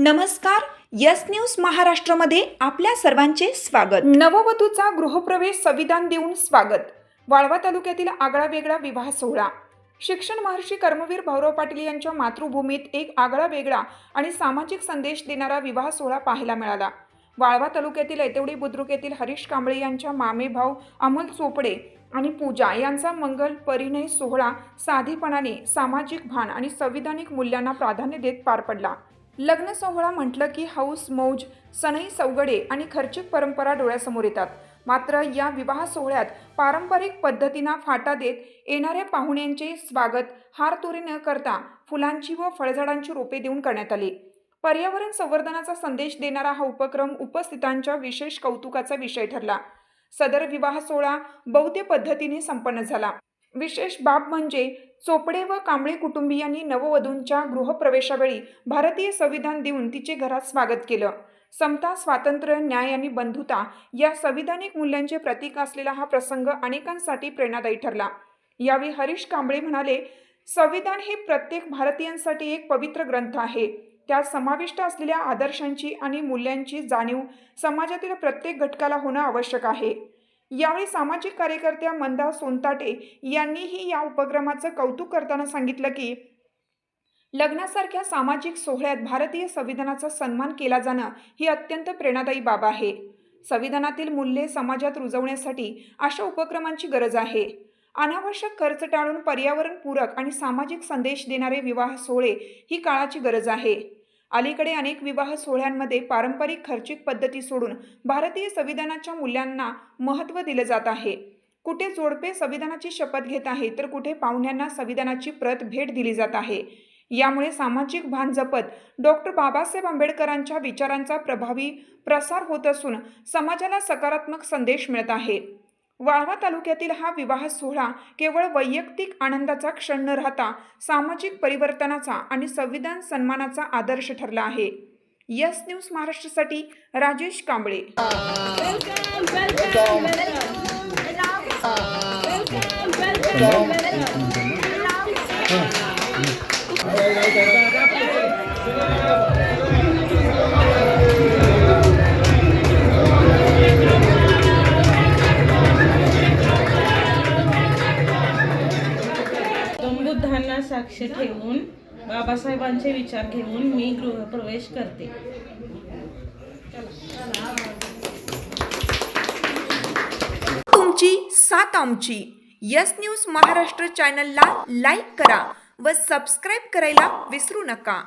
नमस्कार. Yes news महाराष्ट्रामध्ये आपल्या सर्वांचे स्वागत. नववधूचा गृहप्रवेश संविधान देऊन स्वागत. वाळवा तालुक्यातील आगळा वेगळा विवाह सोहळा. शिक्षण महर्षी कर्मवीर भाऊराव पाटील यांच्या मातृभूमीत एक आगळा वेगळा आणि सामाजिक संदेश देणारा विवाह सोहळा पाहायला मिळाला. वाळवा तालुक्यातील ऐतेवडी बुद्रुक येथील हरीश कांबळे यांच्या मामे भाऊ अमोल चोपडे आणि पूजा यांचा मंगल परिणय सोहळा साधेपणाने सामाजिक भान आणि संविधानिक मूल्यांना प्राधान्य देत पार पडला. लग्न सोहळा म्हटलं की हौस मौज, सनई सौगडे आणि खर्चिक परंपरा डोळ्यासमोर येतात. मात्र या विवाह सोहळ्यात पारंपरिक पद्धतीनं फाटा देत येणाऱ्या पाहुण्यांचे स्वागत हारतोरे न करता फुलांची व फळझाडांची रोपे देऊन करण्यात आले. पर्यावरण संवर्धनाचा संदेश देणारा हा उपक्रम उपस्थितांच्या विशेष कौतुकाचा विषय ठरला. सदर विवाह सोहळा बौद्ध पद्धतीने संपन्न झाला. विशेष बाब म्हणजे चोपडे व कांबळे कुटुंबियांनी नववधूंच्या गृहप्रवेशावेळी भारतीय संविधान देऊन तिचे घरात स्वागत केलं. समता, स्वातंत्र्य, न्याय आणि बंधुता या संविधानिक मूल्यांचे प्रतीक असलेला हा प्रसंग अनेकांसाठी प्रेरणादायी ठरला. यावेळी हरीश कांबळे म्हणाले, संविधान हे प्रत्येक भारतीयांसाठी एक पवित्र ग्रंथ आहे. त्यात समाविष्ट असलेल्या आदर्शांची आणि मूल्यांची जाणीव समाजातील प्रत्येक घटकाला होणं आवश्यक आहे. यावेळी सामाजिक कार्यकर्त्या मंदा सोनताटे यांनीही या उपक्रमाचं कौतुक करताना सांगितलं की लग्नासारख्या सामाजिक सोहळ्यात भारतीय संविधानाचा सन्मान केला जाणं ही अत्यंत प्रेरणादायी बाब आहे. संविधानातील मूल्ये समाजात रुजवण्यासाठी अशा उपक्रमांची गरज आहे. अनावश्यक खर्च टाळून पर्यावरणपूरक आणि सामाजिक संदेश देणारे विवाह सोहळे ही काळाची गरज आहे. अलीकडे अनेक विवाह सोहळ्यांमध्ये पारंपरिक खर्चिक पद्धती सोडून भारतीय संविधानाच्या मूल्यांना महत्त्व दिले जात आहे. कुठे जोडपे संविधानाची शपथ घेत आहे तर कुठे पाहुण्यांना संविधानाची प्रत भेट दिली जात आहे. यामुळे सामाजिक भान जपत डॉक्टर बाबासाहेब आंबेडकरांच्या विचारांचा प्रभावी प्रसार होत असून समाजाला सकारात्मक संदेश मिळत आहे. वाळवा तालुक्यातील हा विवाह सोहळा केवळ वैयक्तिक आनंदाचा क्षण न राहता सामाजिक परिवर्तनाचा आणि संविधान सन्मानाचा आदर्श ठरला आहे. यस न्यूज महाराष्ट्रासाठी राजेश कांबळे. बुद्धांना साक्ष ठेवून बाबासाहेबांचे विचार घेऊन मी गृहप्रवेश करते. तुमची साथ आमची. यस न्यूज महाराष्ट्र चॅनलला लाईक करा व सबस्क्राईब करायला विसरू नका.